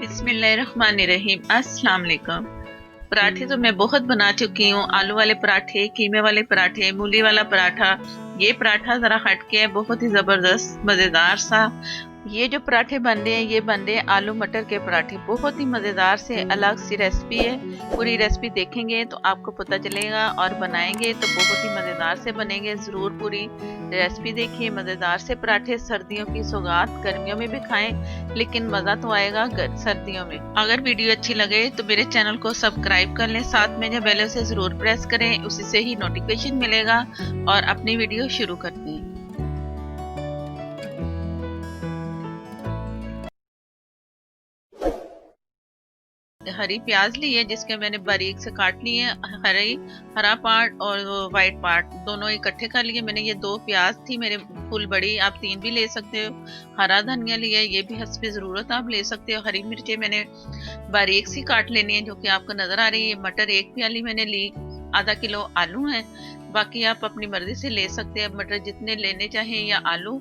बिस्मिल्लाहिर्रहमानिर्रहीम। अस्सलाम वालेकुम। पराठे तो मैं बहुत बना चुकी हूँ। आलू वाले पराठे, कीमे वाले पराठे, मूली वाला पराठा। ये पराठा ज़रा हटके है, बहुत ही ज़बरदस्त मज़ेदार सा। ये जो पराठे बन रहे हैं, ये बन रहे हैं आलू मटर के पराठे। बहुत ही मज़ेदार से अलग सी रेसिपी है। पूरी रेसिपी देखेंगे तो आपको पता चलेगा, और बनाएंगे तो बहुत ही मज़ेदार से बनेंगे। ज़रूर पूरी रेसिपी देखिए। मज़ेदार से पराठे, सर्दियों की सौगात। गर्मियों में भी खाएं, लेकिन मज़ा तो आएगा सर्दियों में। अगर वीडियो अच्छी लगे तो मेरे चैनल को सब्सक्राइब कर लें, साथ में जो बेल उसे ज़रूर प्रेस करें, उसी से ही नोटिफिकेशन मिलेगा। और अपनी वीडियो शुरू करते हैं। हरी प्याज ली है, जिसके मैंने बारीक से काट लिए हैं। हरा पार्ट और वाइट पार्ट दोनों इकट्ठे कर लिए मैंने। ये 2 प्याज थी मेरे, फुल बड़ी, आप 3 भी ले सकते हो। हरा धनिया लिया है, ये भी हस्बे ज़रूरत आप ले सकते हो। हरी मिर्चें मैंने बारीक सी काट लेनी है, जो कि आपको नज़र आ रही है। मटर 1 प्याली मैंने ली। आधा किलो आलू है, बाकी आप अपनी मर्जी से ले सकते हैं, मटर जितने लेने चाहें या आलू।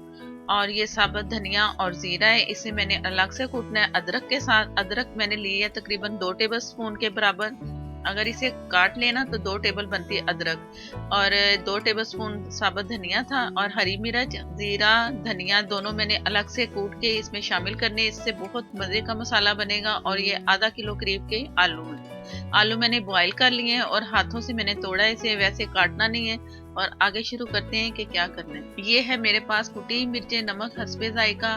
और ये साबुत धनिया और ज़ीरा है, इसे मैंने अलग से कूटना है अदरक के साथ। अदरक मैंने ली है तकरीबन 2 टेबल स्पून के बराबर। अगर इसे काट लेना तो 2 टेबल बनती है अदरक। और 2 टेबल स्पून साबुत धनिया था। और हरी मिर्च, ज़ीरा, धनिया दोनों मैंने अलग से कूट के इसमें शामिल करने। इससे बहुत मज़े का मसाला बनेगा। और ये आधा किलो करीब के आलू हैं। आलू मैंने बॉईल कर लिए हैं और हाथों से मैंने तोड़ा, इसे वैसे काटना नहीं है। और आगे शुरू करते हैं कि क्या करना है। ये है मेरे पास कुटी मिर्चें, नमक हस्बे जायका,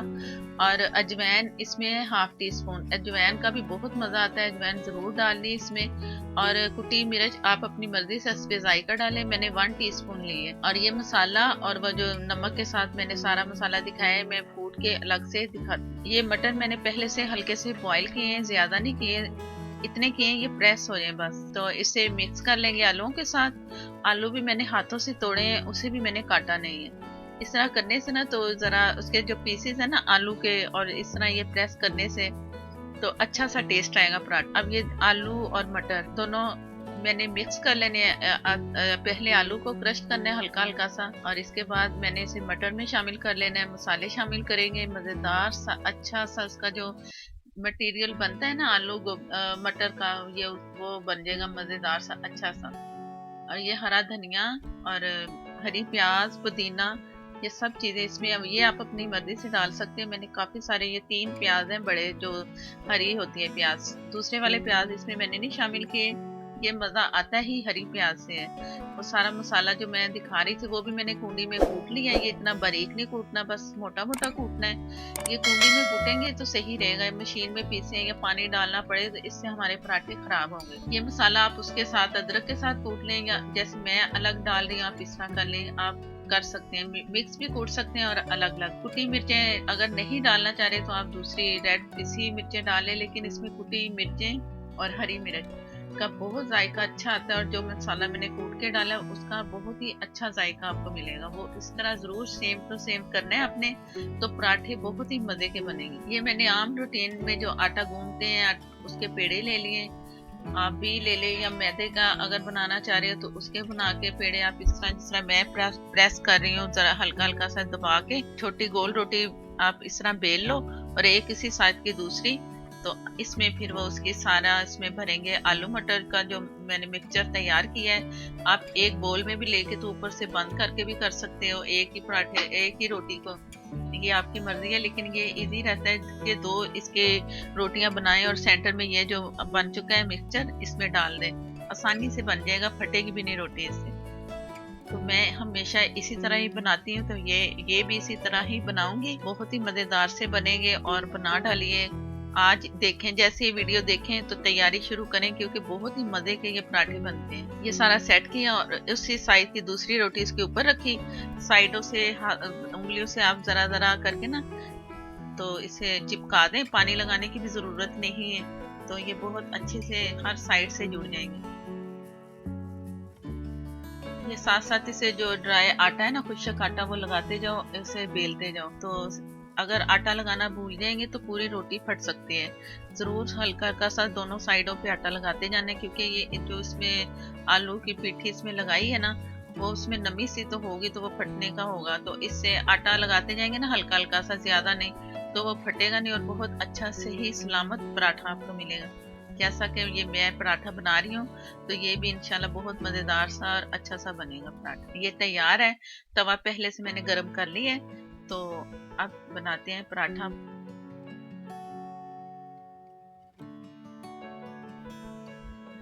और अजवाइन इसमें है ½ टी स्पून। अजवाइन का भी बहुत मज़ा आता है, अजवाइन ज़रूर डालनी इसमें। और कुटी मिर्च आप अपनी मर्जी से हस्बे जायका डालें। मैंने 1 टीस्पून ली है। और ये मसाला और वह जो नमक के साथ मैंने सारा मसाला दिखाया है, मैं कूट के अलग से दिखाती। ये मटर मैंने पहले से हल्के से बॉईल किए हैं, ज़्यादा नहीं किए, इतने किए ये प्रेस हो जाए बस। तो इसे मिक्स कर लेंगे आलूओं के साथ। आलू भी मैंने हाथों से तोड़े हैं, उसे भी मैंने काटा नहीं है। इस तरह करने से ना, तो ज़रा उसके जो पीसेस है ना आलू के, और इस तरह ये प्रेस करने से तो अच्छा सा टेस्ट आएगा पराठा। अब ये आलू और मटर दोनों मैंने मिक्स कर लेने हैं। पहले आलू को क्रश करना है हल्का हल्का सा, और इसके बाद मैंने इसे मटर में शामिल कर लेना है। मसाले शामिल करेंगे, मज़ेदार सा अच्छा सा उसका जो मटेरियल बनता है ना आलू मटर का, ये वो बन जाएगा मज़ेदार सा अच्छा सा। और ये हरा धनिया और हरी प्याज, पुदीना, ये सब चीज़ें इसमें। अब ये आप अपनी मर्जी से डाल सकते हैं। मैंने काफ़ी सारे, ये 3 प्याज हैं बड़े, जो हरी होती है प्याज। दूसरे वाले प्याज इसमें मैंने नहीं शामिल किए। ये मज़ा आता ही हरी प्याज से है। वो सारा मसाला जो मैं दिखा रही थी, वो भी मैंने कूंडी में कूट लिया है। ये इतना बारीक नहीं कूटना, बस मोटा मोटा कूटना है। ये कूंडी में कूटेंगे तो सही रहेगा। मशीन में पीसे या पानी डालना पड़े तो इससे हमारे पराठे खराब होंगे। ये मसाला आप उसके साथ अदरक के साथ कूट लें, या जैसे मैं अलग डाल रही हूँ आप इस तरह कर लें। आप कर सकते हैं, मिक्स भी कूट सकते हैं और अलग अलग। कुटी मिर्चें अगर नहीं डालना चाह रहे तो आप दूसरी रेड पिसी मिर्चें डालें, लेकिन इसमें कुटी मिर्चें और हरी मिर्च का बहुत जायका अच्छा आता है। और जो मसाला मैंने कूट के डाला उसका बहुत ही अच्छा जायका आपको मिलेगा। वो इस तरह ज़रूर सेम टू सेम करना है अपने, तो पराठे बहुत ही मज़े के बनेंगे। ये मैंने आम रूटीन में जो आटा गूंथते हैं उसके पेड़े ले लिए। आप भी ले लें, या मैदे का अगर बनाना चाह रहे हो तो उसके बना के पेड़े आप इस तरह, जिस तरह मैं प्रेस कर रही हूँ, ज़रा हल्का हल्का सा दबा के छोटी गोल रोटी आप इस तरह बेल लो, और एक इसी साइड की दूसरी। तो इसमें फिर वो उसकी सारा इसमें भरेंगे आलू मटर का जो मैंने मिक्सचर तैयार किया है। आप एक बोल में भी लेके तो ऊपर से बंद करके भी कर सकते हो, एक ही पराठे एक ही रोटी को। ये आपकी मर्जी है, लेकिन ये इजी रहता है कि 2 इसके रोटियां बनाएं और सेंटर में ये जो बन चुका है मिक्सचर इसमें डाल दें। आसानी से बन जाएगा, फटेगी भी नहीं रोटी इससे। तो मैं हमेशा इसी तरह ही बनाती हूँ, तो ये भी इसी तरह ही बनाऊंगी। बहुत ही मज़ेदार से बनेंगे। और बना डालिए, आज देखें, जैसे ये वीडियो देखें तो तैयारी शुरू करें, क्योंकि बहुत ही मज़े के ये पराठे बनते हैं। ये सारा सेट किया और उसी साइड की दूसरी रोटी इसके ऊपर रखी। साइडों से उंगलियों से आप ज़रा ज़रा करके ना, तो इसे चिपका दें। पानी लगाने की भी ज़रूरत नहीं है, तो ये बहुत अच्छे से हर साइड से जुड़ जाएंगे। ये साथ साथ इसे जो ड्राई आटा है ना, खुशक आटा, वो लगाते जाओ, इसे बेलते जाओ। तो अगर आटा लगाना भूल जाएंगे तो पूरी रोटी फट सकती है। ज़रूर हल्का हल्का सा दोनों साइडों पे आटा लगाते जाना, क्योंकि ये जो इसमें आलू की पिट्ठी इसमें लगाई है ना, वो उसमें नमी सी तो होगी, तो वो फटने का होगा। तो इससे आटा लगाते जाएंगे ना हल्का हल्का सा, ज़्यादा नहीं, तो वो फटेगा नहीं और बहुत अच्छा सही सलामत पराठा आपको मिलेगा। जैसा कि ये मैं पराठा बना रही हूँ, तो ये भी इंशाल्लाह बहुत मज़ेदार सा और अच्छा सा बनेगा पराठा। ये तैयार है, तवा पहले से मैंने गरम कर लिया है, तो अब बनाते हैं पराठा।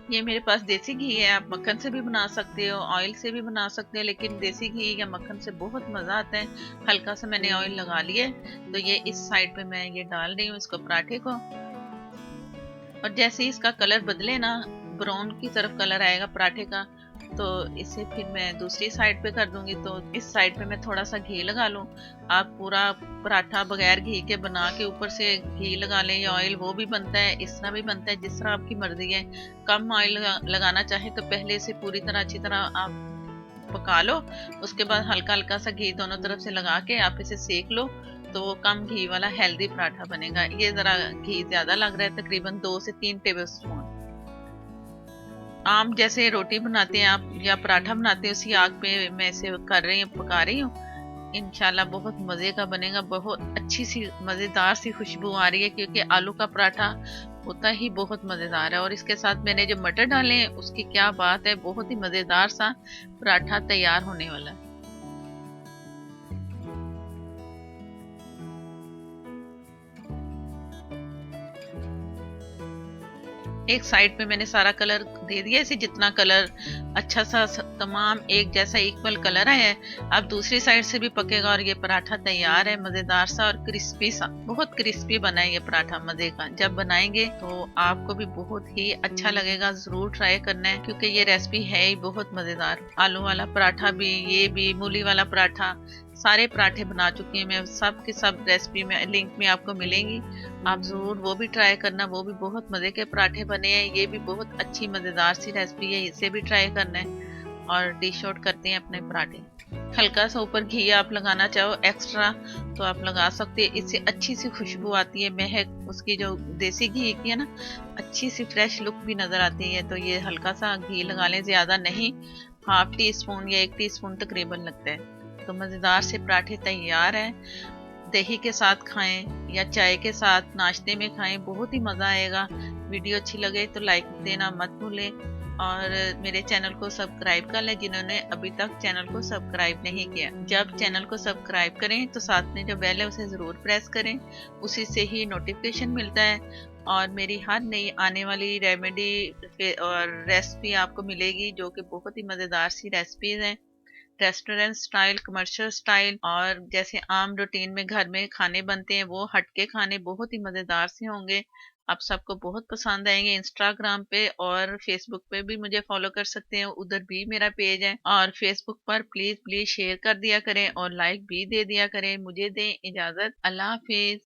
ये मेरे पास देसी घी है, आप मक्खन से भी बना सकते हो, ऑयल से भी बना सकते हो, लेकिन देसी घी या मक्खन से बहुत मज़ा आता है। हल्का सा मैंने ऑयल लगा लिया है, तो ये इस साइड पे मैं ये डाल रही हूँ इसको पराठे को। और जैसे ही इसका कलर बदले ना, ब्राउन की तरफ कलर आएगा पराठे का, तो इसे फिर मैं दूसरी साइड पे कर दूंगी। तो इस साइड पे मैं थोड़ा सा घी लगा लूँ। आप पूरा पराठा बगैर घी के बना के ऊपर से घी लगा लें या ऑयल, वो भी बनता है, इस तरह भी बनता है, जिस तरह आपकी मर्जी है। कम ऑयल लगाना चाहे तो पहले से पूरी तरह अच्छी तरह आप पका लो, उसके बाद हल्का हल्का सा घी दोनों तरफ से लगा के आप इसे सेक लो, तो वो कम घी वाला हेल्दी पराठा बनेगा। ये ज़रा घी ज़्यादा लग रहा है, तकरीबन 2 से 3 टेबल स्पून। आम जैसे रोटी बनाते हैं आप या पराठा बनाते हैं, उसी आग पे मैं इसे कर रही हूँ, पका रही हूँ। इंशाल्लाह बहुत मज़े का बनेगा, बहुत अच्छी सी मज़ेदार सी खुशबू आ रही है, क्योंकि आलू का पराठा होता ही बहुत मज़ेदार है। और इसके साथ मैंने जो मटर डाले हैं उसकी क्या बात है, बहुत ही मज़ेदार सा पराठा तैयार होने वाला है। एक साइड पे मैंने सारा कलर दे दिया, इसे जितना कलर अच्छा सा तमाम एक जैसा इक्वल कलर है। अब दूसरी साइड से भी पकेगा और ये पराठा तैयार है, मजेदार सा और क्रिस्पी सा, बहुत क्रिस्पी बना है ये पराठा मजे का। जब बनाएंगे तो आपको भी बहुत ही अच्छा लगेगा, जरूर ट्राई करना है, क्योंकि ये रेसिपी है ही बहुत मजेदार। आलू वाला पराठा भी, ये भी, मूली वाला पराठा, सारे पराठे बना चुकी हैं मैं, सब की सब रेसिपी में लिंक में आपको मिलेंगी। आप ज़रूर वो भी ट्राई करना, वो भी बहुत मज़े के पराठे बने हैं। ये भी बहुत अच्छी मज़ेदार सी रेसिपी है, इसे भी ट्राई करना है। और डिश आउट करते हैं अपने पराठे। हल्का सा ऊपर घी आप लगाना चाहो एक्स्ट्रा तो आप लगा सकते हैं, इससे अच्छी सी खुशबू आती है, महक उसकी जो देसी घी की है ना, अच्छी सी फ्रेश लुक भी नज़र आती है। तो ये हल्का सा घी लगा लें, ज़्यादा नहीं, हाफ टी स्पून या 1 टीस्पून तकरीबन लगता है। तो मज़ेदार से पराठे तैयार हैं। दही के साथ खाएं या चाय के साथ नाश्ते में खाएं, बहुत ही मज़ा आएगा। वीडियो अच्छी लगे तो लाइक देना मत भूलें, और मेरे चैनल को सब्सक्राइब कर लें जिन्होंने अभी तक चैनल को सब्सक्राइब नहीं किया। जब चैनल को सब्सक्राइब करें तो साथ में जो बेल है उसे ज़रूर प्रेस करें, उसी से ही नोटिफिकेशन मिलता है और मेरी हर नई आने वाली रेमेडी और रेसिपी आपको मिलेगी, जो कि बहुत ही मज़ेदार सी रेसिपीज़ हैं, रेस्टोरेंट स्टाइल, कमर्शियल स्टाइल, और जैसे आम रूटीन में घर में खाने बनते हैं वो हटके खाने बहुत ही मज़ेदार से होंगे। आप सबको बहुत पसंद आएंगे। इंस्टाग्राम पे और फेसबुक पे भी मुझे फॉलो कर सकते हैं, उधर भी मेरा पेज है। और फेसबुक पर प्लीज़ प्लीज़ शेयर कर दिया करें और लाइक भी दे दिया करें। मुझे दें इजाज़त, अल्लाह हाफिज़।